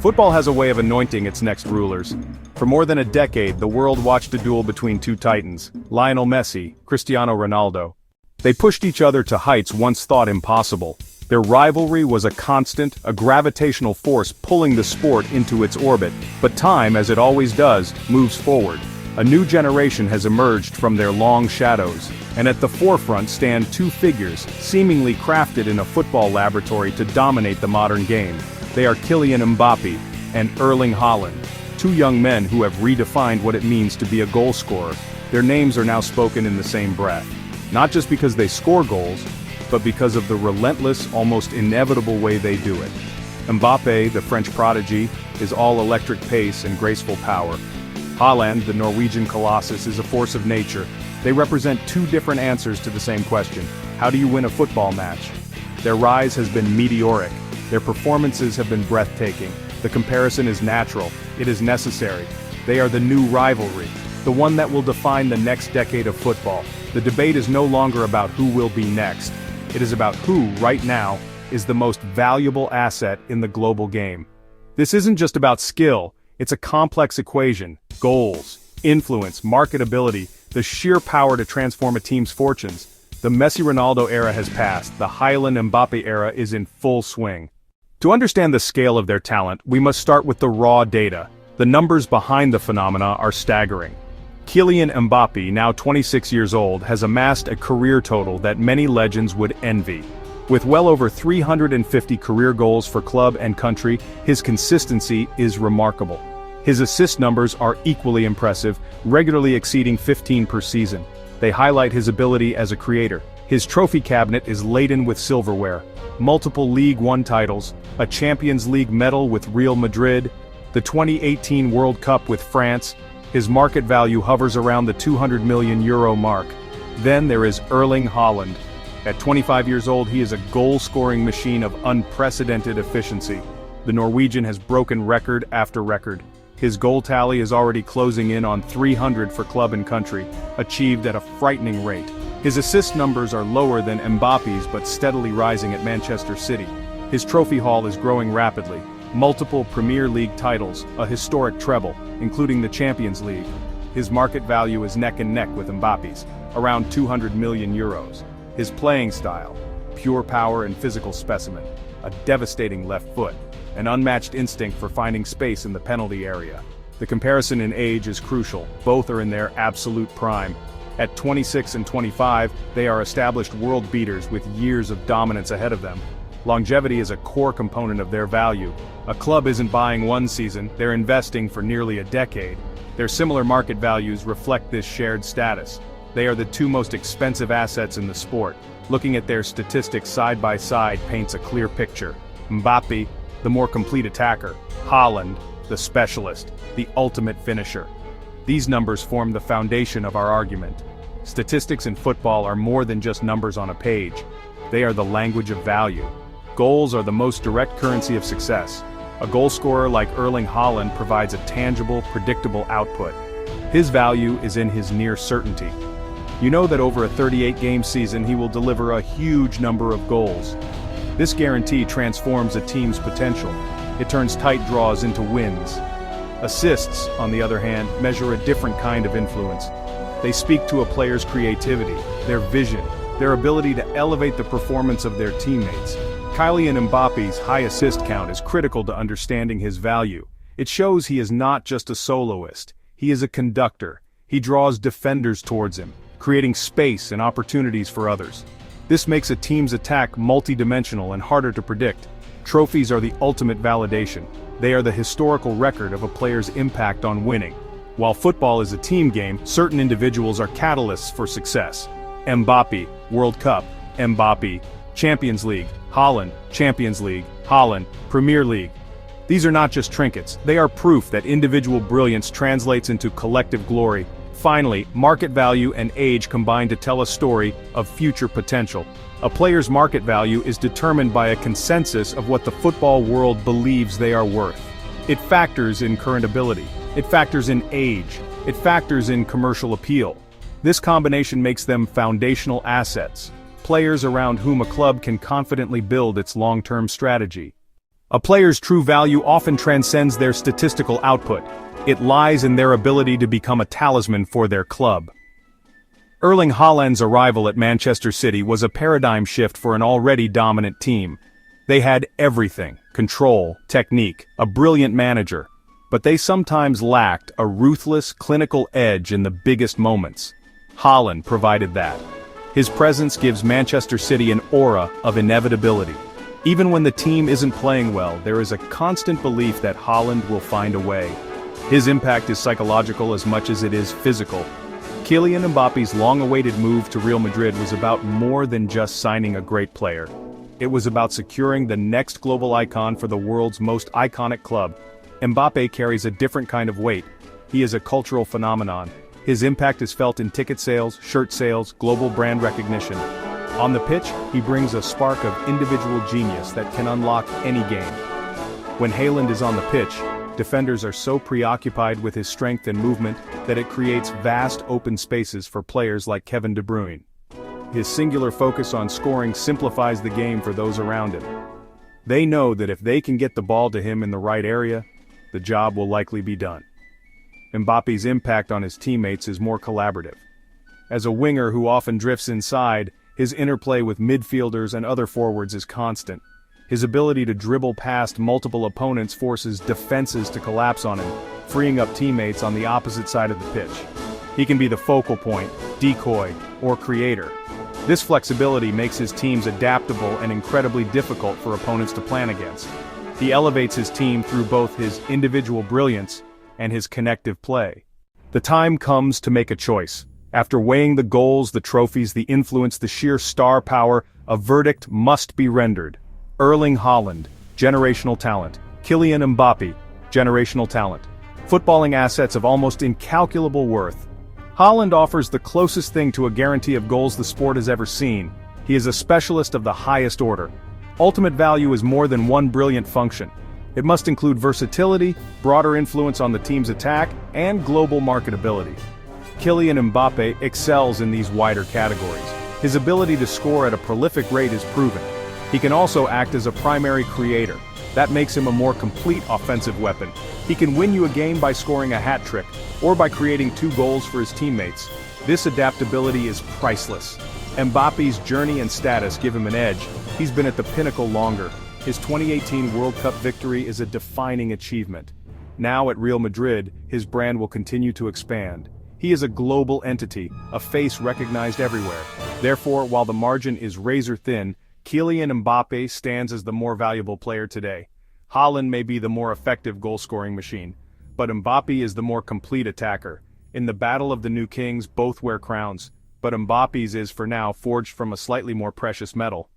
Football has a way of anointing its next rulers. For more than a decade, the world watched a duel between two titans, Lionel Messi, Cristiano Ronaldo. They pushed each other to heights once thought impossible. Their rivalry was a constant, a gravitational force pulling the sport into its orbit. But time, as it always does, moves forward. A new generation has emerged from their long shadows, and at the forefront stand two figures, seemingly crafted in a football laboratory to dominate the modern game. They are Kylian Mbappé and Erling Haaland, two young men who have redefined what it means to be a goal scorer. Their names are now spoken in the same breath. Not just because they score goals, but because of the relentless, almost inevitable way they do it. Mbappé, the French prodigy, is all electric pace and graceful power. Haaland, the Norwegian colossus, is a force of nature. They represent two different answers to the same question. How do you win a football match? Their rise has been meteoric. Their performances have been breathtaking. The comparison is natural. It is necessary. They are the new rivalry, the one that will define the next decade of football. The debate is no longer about who will be next. It is about who, right now, is the most valuable asset in the global game. This isn't just about skill, it's a complex equation. Goals, influence, marketability, the sheer power to transform a team's fortunes. The Messi-Ronaldo era has passed, the Haaland-Mbappé era is in full swing. To understand the scale of their talent, we must start with the raw data. The numbers behind the phenomena are staggering. Kylian Mbappé, now 26 years old, has amassed a career total that many legends would envy. With well over 350 career goals for club and country, his consistency is remarkable. His assist numbers are equally impressive, regularly exceeding 15 per season. They highlight his ability as a creator. His trophy cabinet is laden with silverware, multiple League One titles, a Champions League medal with Real Madrid, the 2018 World Cup with France. His market value hovers around the €200 million mark. Then there is Erling Haaland. At 25 years old, he is a goal-scoring machine of unprecedented efficiency. The Norwegian has broken record after record. His goal tally is already closing in on 300 for club and country, achieved at a frightening rate. His assist numbers are lower than Mbappe's but steadily rising at Manchester City. His trophy haul is growing rapidly. Multiple Premier League titles, a historic treble, including the Champions League. His market value is neck and neck with Mbappe's, around €200 million. His playing style, pure power and physical specimen, a devastating left foot, an unmatched instinct for finding space in the penalty area. The comparison in age is crucial, both are in their absolute prime. At 26 and 25, they are established world beaters with years of dominance ahead of them. Longevity is a core component of their value. A club isn't buying one season, they're investing for nearly a decade. Their similar market values reflect this shared status. They are the two most expensive assets in the sport. Looking at their statistics side by side paints a clear picture. Mbappé, the more complete attacker. Haaland, the specialist, the ultimate finisher. These numbers form the foundation of our argument. Statistics in football are more than just numbers on a page. They are the language of value. Goals are the most direct currency of success. A goal scorer like Erling Haaland provides a tangible, predictable output. His value is in his near certainty. You know that over a 38-game season he will deliver a huge number of goals. This guarantee transforms a team's potential. It turns tight draws into wins. Assists, on the other hand, measure a different kind of influence. They speak to a player's creativity, their vision, their ability to elevate the performance of their teammates. Kylian Mbappe's high assist count is critical to understanding his value. It shows he is not just a soloist, he is a conductor. He draws defenders towards him, creating space and opportunities for others. This makes a team's attack multi-dimensional and harder to predict. Trophies are the ultimate validation. They are the historical record of a player's impact on winning. While football is a team game, certain individuals are catalysts for success. Mbappé, World Cup. Mbappé, Champions League. Haaland, Champions League. Haaland, Premier League. These are not just trinkets, they are proof that individual brilliance translates into collective glory. Finally, market value and age combine to tell a story of future potential. A player's market value is determined by a consensus of what the football world believes they are worth. It factors in current ability. It factors in age. It factors in commercial appeal. This combination makes them foundational assets, players around whom a club can confidently build its long-term strategy. A player's true value often transcends their statistical output. It lies in their ability to become a talisman for their club. Erling Haaland's arrival at Manchester City was a paradigm shift for an already dominant team. They had everything: control, technique, a brilliant manager. But they sometimes lacked a ruthless, clinical edge in the biggest moments. Haaland provided that. His presence gives Manchester City an aura of inevitability. Even when the team isn't playing well, there is a constant belief that Haaland will find a way. His impact is psychological as much as it is physical. Kylian Mbappe's long-awaited move to Real Madrid was about more than just signing a great player. It was about securing the next global icon for the world's most iconic club. Mbappé carries a different kind of weight. He is a cultural phenomenon. His impact is felt in ticket sales, shirt sales, global brand recognition. On the pitch, he brings a spark of individual genius that can unlock any game. When Haaland is on the pitch, defenders are so preoccupied with his strength and movement that it creates vast open spaces for players like Kevin De Bruyne. His singular focus on scoring simplifies the game for those around him. They know that if they can get the ball to him in the right area, the job will likely be done. Mbappe's impact on his teammates is more collaborative. As a winger who often drifts inside, his interplay with midfielders and other forwards is constant. His ability to dribble past multiple opponents forces defenses to collapse on him, freeing up teammates on the opposite side of the pitch. He can be the focal point, decoy, or creator. This flexibility makes his teams adaptable and incredibly difficult for opponents to plan against. He elevates his team through both his individual brilliance and his connective play. The time comes to make a choice. After weighing the goals, the trophies, the influence, the sheer star power, a verdict must be rendered. Erling Haaland, generational talent. Kylian Mbappé, generational talent. Footballing assets of almost incalculable worth. Haaland offers the closest thing to a guarantee of goals the sport has ever seen. He is a specialist of the highest order. Ultimate value is more than one brilliant function. It must include versatility, broader influence on the team's attack, and global marketability. Kylian Mbappé excels in these wider categories. His ability to score at a prolific rate is proven. He can also act as a primary creator. That makes him a more complete offensive weapon. He can win you a game by scoring a hat trick, or by creating 2 goals for his teammates. This adaptability is priceless. Mbappe's journey and status give him an edge. He's been at the pinnacle longer. His 2018 World Cup victory is a defining achievement. Now at Real Madrid, his brand will continue to expand. He is a global entity, a face recognized everywhere. Therefore, while the margin is razor thin, Kylian Mbappé stands as the more valuable player today. Haaland may be the more effective goal-scoring machine, but Mbappé is the more complete attacker. In the battle of the new kings, both wear crowns, but Mbappe's is for now forged from a slightly more precious metal.